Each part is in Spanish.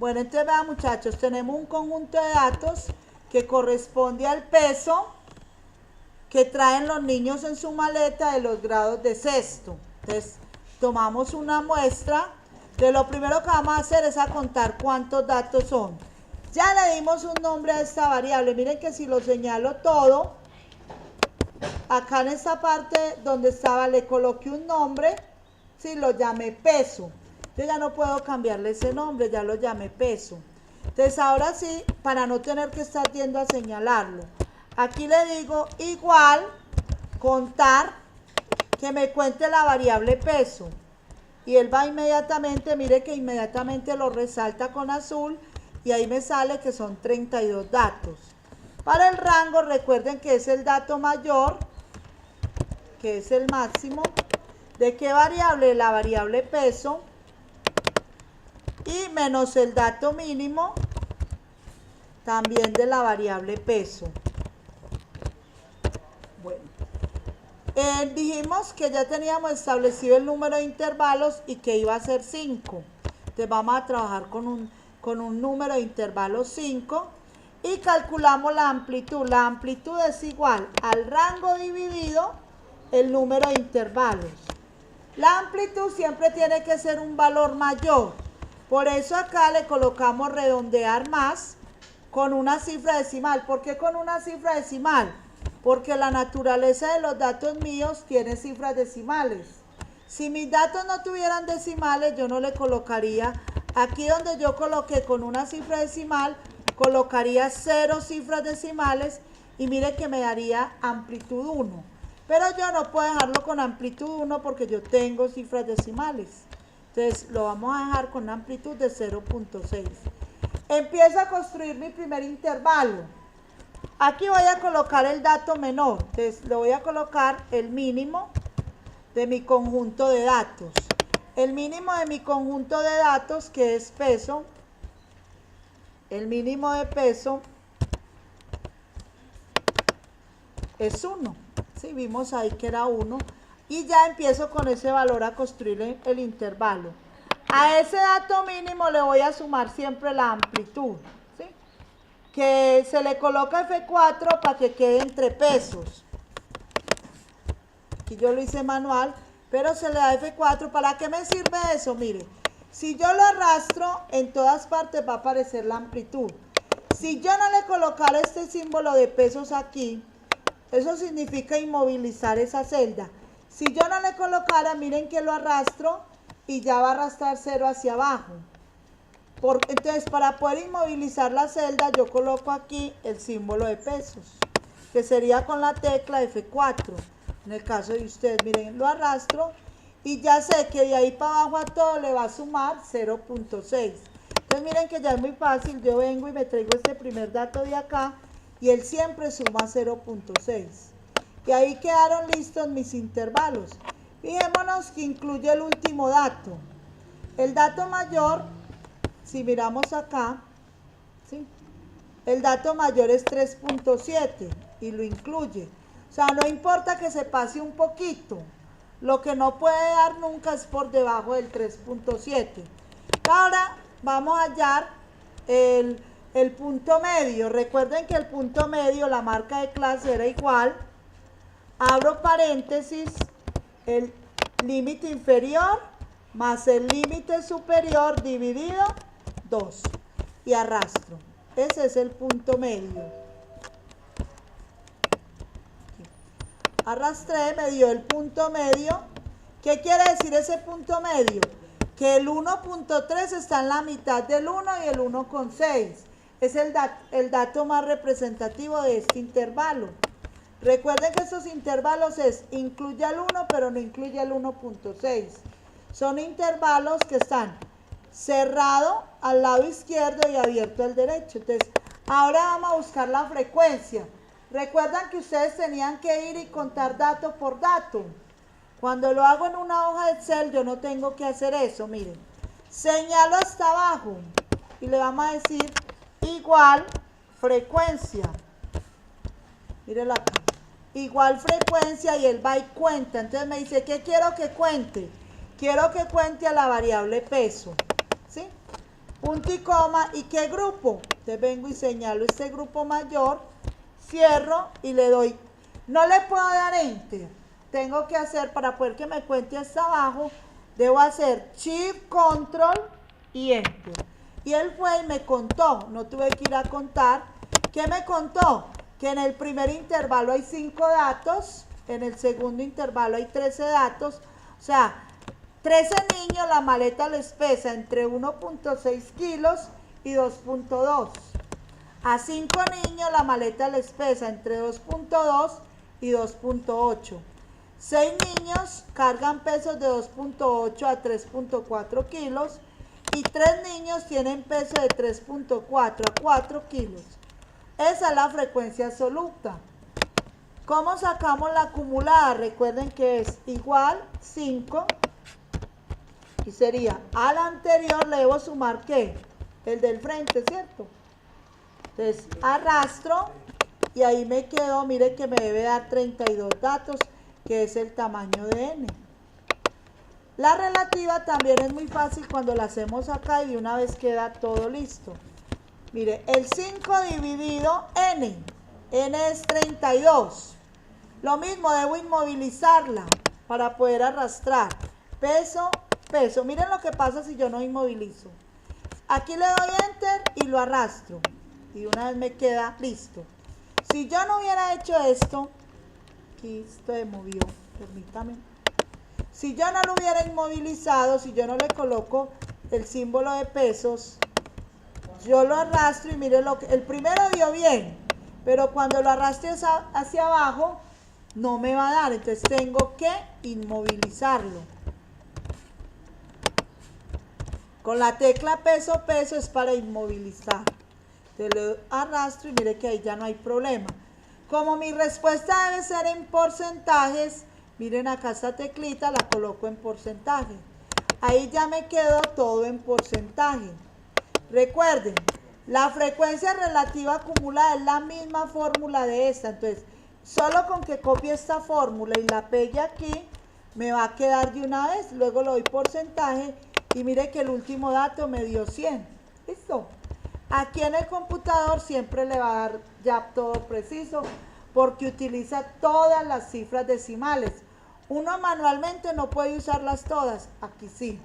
Bueno, entonces vean muchachos, tenemos un conjunto de datos que corresponde al peso que traen los niños en su maleta de los grados de sexto. Entonces, tomamos una muestra. De lo primero que vamos a hacer es a contar cuántos datos son. Ya le dimos un nombre a esta variable. Miren que si lo señalo todo, acá en esta parte donde estaba le coloqué un nombre, si lo llamé peso. Yo ya no puedo cambiarle ese nombre, ya lo llamé peso. Entonces ahora sí, para no tener que estar yendo a señalarlo, aquí le digo igual contar, que me cuente la variable peso. Y él va inmediatamente, mire que inmediatamente lo resalta con azul y ahí me sale que son 32 datos. Para el rango recuerden que es el dato mayor, que es el máximo. ¿De qué variable? La variable peso. Y menos el dato mínimo, también de la variable peso. Bueno, dijimos que ya teníamos establecido el número de intervalos y que iba a ser 5. Entonces vamos a trabajar con un número de intervalos 5 y calculamos la amplitud. La amplitud es igual al rango dividido el número de intervalos. La amplitud siempre tiene que ser un valor mayor. Por eso acá le colocamos redondear más con una cifra decimal. ¿Por qué con una cifra decimal? Porque la naturaleza de los datos míos tiene cifras decimales. Si mis datos no tuvieran decimales, yo no le colocaría, aquí donde yo coloqué con una cifra decimal, colocaría 0 cifras decimales y mire que me daría amplitud 1. Pero yo no puedo dejarlo con amplitud 1 porque yo tengo cifras decimales. Entonces lo vamos a dejar con una amplitud de 0.6. Empiezo a construir mi primer intervalo. Aquí voy a colocar el dato menor. Entonces le voy a colocar el mínimo de mi conjunto de datos. El mínimo de mi conjunto de datos, que es peso. El mínimo de peso es 1. ¿Sí? Vimos ahí que era 1. Y ya empiezo con ese valor a construir el intervalo. A ese dato mínimo le voy a sumar siempre la amplitud, ¿sí? Que se le coloca F4 para que quede entre pesos. Aquí yo lo hice manual, pero se le da F4. ¿Para qué me sirve eso? Mire, si yo lo arrastro, en todas partes va a aparecer la amplitud. Si yo no le colocara este símbolo de pesos aquí, eso significa inmovilizar esa celda. Si yo no le colocara, miren que lo arrastro y ya va a arrastrar 0 hacia abajo. Entonces, para poder inmovilizar la celda, yo coloco aquí el símbolo de pesos, que sería con la tecla F4. En el caso de ustedes, miren, lo arrastro y ya sé que de ahí para abajo a todo le va a sumar 0.6. Entonces, miren que ya es muy fácil. Yo vengo y me traigo este primer dato de acá y él siempre suma 0.6. Y ahí quedaron listos mis intervalos. Fijémonos que incluye el último dato. El dato mayor, si miramos acá, ¿sí? El dato mayor es 3.7 y lo incluye. O sea, no importa que se pase un poquito. Lo que no puede dar nunca es por debajo del 3.7. Ahora vamos a hallar el punto medio. Recuerden que el punto medio, la marca de clase era igual, abro paréntesis, el límite inferior más el límite superior dividido 2 y arrastro. Ese es el punto medio. Arrastré, me dio el punto medio. ¿Qué quiere decir ese punto medio? Que el 1.3 está en la mitad del 1 y el 1.6. Es el dato más representativo de este intervalo. Recuerden que estos intervalos incluye al 1 pero no incluye el 1.6. Son intervalos que están cerrado al lado izquierdo y abierto al derecho. Entonces, ahora vamos a buscar la frecuencia. Recuerdan que ustedes tenían que ir y contar dato por dato. Cuando lo hago en una hoja de Excel, yo no tengo que hacer eso. Miren, señalo hasta abajo y le vamos a decir igual frecuencia. Mírenlo acá. Igual frecuencia y él va y cuenta. Entonces me dice, ¿qué quiero que cuente? Quiero que cuente a la variable peso. ¿Sí? punto y coma, ¿y qué grupo? Entonces vengo y señalo este grupo mayor, cierro y le doy, no le puedo dar enter, tengo que hacer, para poder que me cuente hasta abajo, debo hacer shift, control y enter. Y él fue y me contó, no tuve que ir a contar. ¿Qué me contó? Que en el primer intervalo hay 5 datos, en el segundo intervalo hay 13 datos, o sea, 13 niños la maleta les pesa entre 1.6 kilos y 2.2. A 5 niños la maleta les pesa entre 2.2 y 2.8. 6 niños cargan pesos de 2.8 a 3.4 kilos y 3 niños tienen peso de 3.4 a 4 kilos. Esa es la frecuencia absoluta. ¿Cómo sacamos la acumulada? Recuerden que es igual 5 y sería al anterior le debo sumar ¿qué? El del frente, ¿cierto? Entonces arrastro y ahí me quedo, mire que me debe dar 32 datos, que es el tamaño de n. La relativa también es muy fácil cuando la hacemos acá y de una vez queda todo listo. Mire, el 5 dividido n es 32. Lo mismo, debo inmovilizarla para poder arrastrar. Peso, peso. Miren lo que pasa si yo no inmovilizo. Aquí le doy enter y lo arrastro. Y una vez me queda listo. Si yo no hubiera hecho esto, aquí esto se movió, permítame. Si yo no lo hubiera inmovilizado, si yo no le coloco el símbolo de pesos, yo lo arrastro y mire lo que, el primero dio bien, pero cuando lo arrastre hacia abajo, no me va a dar, entonces tengo que inmovilizarlo. Con la tecla peso, peso es para inmovilizar. Entonces lo arrastro y mire que ahí ya no hay problema. Como mi respuesta debe ser en porcentajes, miren acá esta teclita, la coloco en porcentaje. Ahí ya me quedó todo en porcentaje. Recuerden, la frecuencia relativa acumulada es la misma fórmula de esta. Entonces, solo con que copie esta fórmula y la pegue aquí, me va a quedar de una vez. Luego le doy porcentaje y mire que el último dato me dio 100. ¿Listo? Aquí en el computador siempre le va a dar ya todo preciso porque utiliza todas las cifras decimales. Uno manualmente no puede usarlas todas, aquí sí.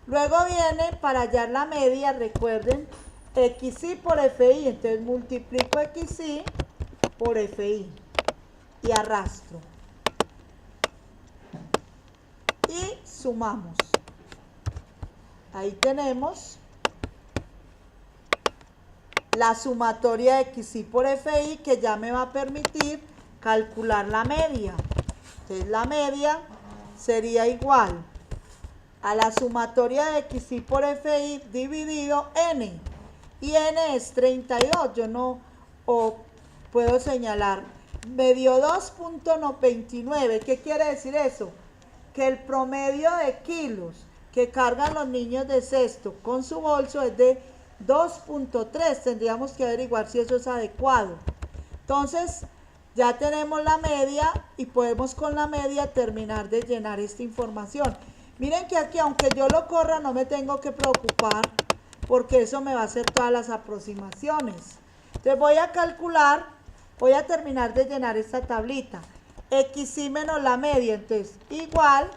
Luego viene para hallar la media, recuerden, XY por FI, entonces multiplico XY por FI y arrastro. Y sumamos. Ahí tenemos la sumatoria de XY por FI que ya me va a permitir calcular la media. Entonces la media sería igual a la sumatoria de XY por FI dividido N. Y N es 32. Yo no puedo señalar. Me dio 2.29. ¿Qué quiere decir eso? Que el promedio de kilos que cargan los niños de sexto con su bolso es de 2.3. Tendríamos que averiguar si eso es adecuado. Entonces, ya tenemos la media y podemos con la media terminar de llenar esta información. Miren que aquí, aunque yo lo corra, no me tengo que preocupar porque eso me va a hacer todas las aproximaciones. Entonces voy a calcular, voy a terminar de llenar esta tablita. XY menos la media, entonces igual,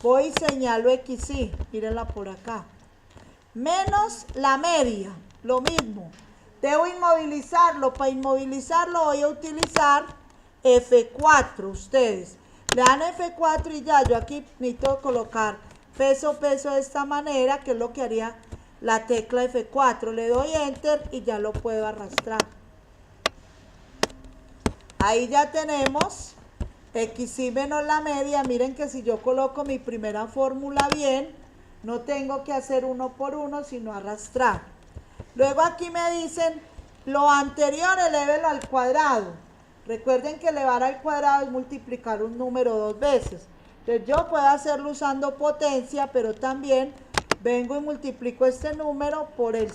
voy y señalo XY, mírenla por acá. Menos la media, lo mismo. Debo inmovilizarlo. Para inmovilizarlo voy a utilizar F4. Ustedes le dan F4 y ya, yo aquí necesito colocar peso, peso de esta manera, que es lo que haría la tecla F4. Le doy Enter y ya lo puedo arrastrar. Ahí ya tenemos XY menos la media. Miren que si yo coloco mi primera fórmula bien, no tengo que hacer uno por uno, sino arrastrar. Luego aquí me dicen, lo anterior elévelo al cuadrado. Recuerden que elevar al cuadrado es multiplicar un número 2 veces. Entonces yo puedo hacerlo usando potencia, pero también vengo y multiplico este número por él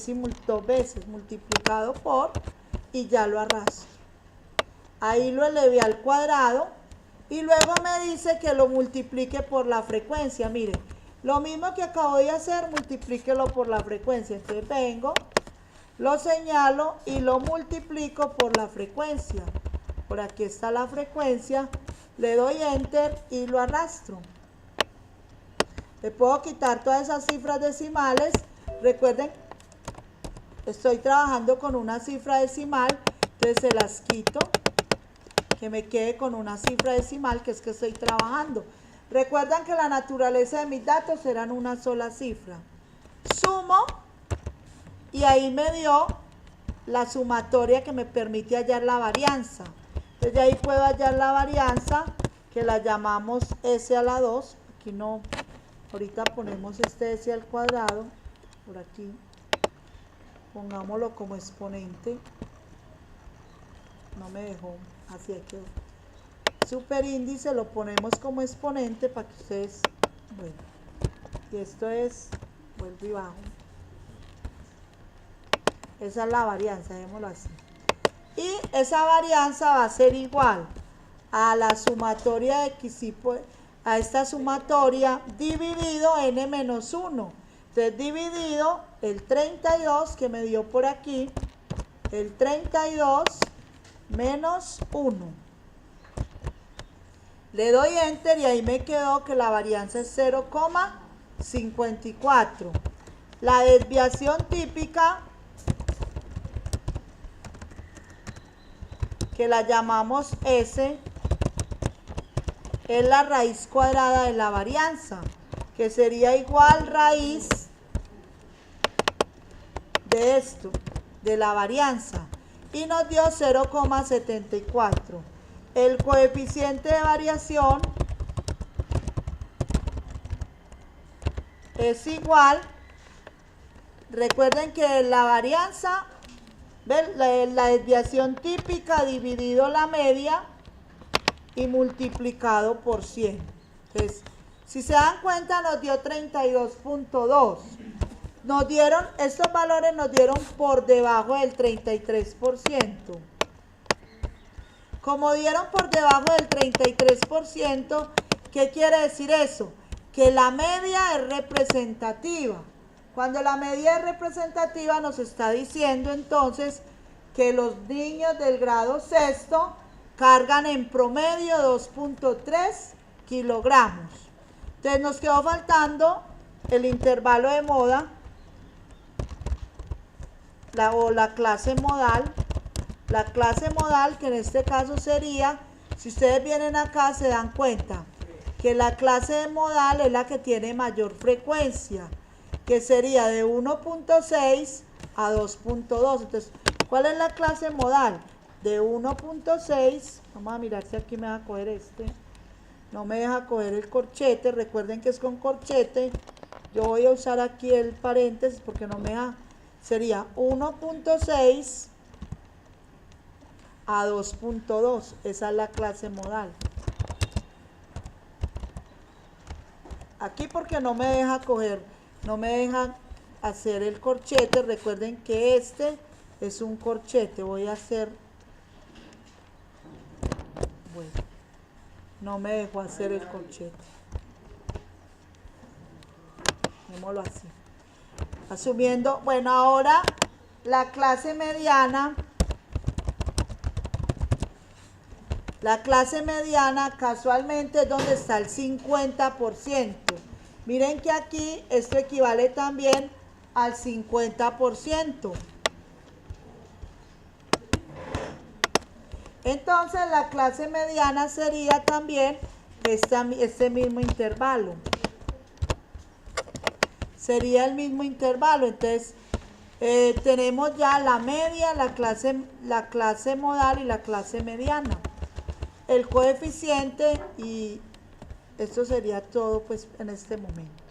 2 veces, multiplicado por, y ya lo arrastro. Ahí lo elevé al cuadrado y luego me dice que lo multiplique por la frecuencia. Miren, Lo mismo que acabo de hacer, multiplíquelo por la frecuencia. Entonces vengo, lo señalo y lo multiplico por la frecuencia. Por aquí está la frecuencia, le doy enter y lo arrastro. Le puedo quitar todas esas cifras decimales. Recuerden, estoy trabajando con una cifra decimal, entonces se las quito, que me quede con una cifra decimal, que es que estoy trabajando. Recuerdan que la naturaleza de mis datos eran una sola cifra. Sumo y ahí me dio la sumatoria que me permite hallar la varianza. Entonces de ahí puedo hallar la varianza, que la llamamos S a la 2. Aquí no, ahorita ponemos este S al cuadrado, por aquí. Pongámoslo como exponente. No me dejó, así es que superíndice lo ponemos como exponente para que ustedes, bueno, y esto es, vuelvo y bajo. Esa es la varianza, dejémoslo así. Y esa varianza va a ser igual a la sumatoria de X, a esta sumatoria dividido n menos 1. Entonces dividido el 32 que me dio por aquí, el 32 menos 1. Le doy enter y ahí me quedó que la varianza es 0,54. La desviación típica, que la llamamos S, es la raíz cuadrada de la varianza, que sería igual raíz de esto, de la varianza, y nos dio 0,74. El coeficiente de variación es igual, recuerden que la varianza, la desviación típica dividido la media y multiplicado por 100. Entonces, si se dan cuenta, nos dio 32.2. Nos dieron, estos valores nos dieron por debajo del 33%. Como dieron por debajo del 33%, ¿qué quiere decir eso? Que la media es representativa. Cuando la media es representativa nos está diciendo entonces que los niños del grado sexto cargan en promedio 2.3 kilogramos. Entonces nos quedó faltando el intervalo de moda o la clase modal. La clase modal, que en este caso sería, si ustedes vienen acá se dan cuenta que la clase de modal es la que tiene mayor frecuencia, que sería de 1.6 a 2.2. Entonces, ¿cuál es la clase modal? De 1.6, vamos a mirar si aquí me va a coger este, no me deja coger el corchete, recuerden que es con corchete, yo voy a usar aquí el paréntesis porque no me deja, sería 1.6 a 2.2, esa es la clase modal. Aquí porque no me deja coger, no me deja hacer el corchete, recuerden que este es un corchete, voy a hacer, bueno, no me dejó hacer el corchete, démoslo así, asumiendo, bueno, ahora la clase mediana. La clase mediana casualmente es donde está el 50%. Miren que aquí esto equivale también al 50%. Entonces la clase mediana sería también este mismo intervalo. Sería el mismo intervalo. Entonces tenemos ya la media, la clase modal y la clase mediana. El coeficiente, y esto sería todo pues en este momento.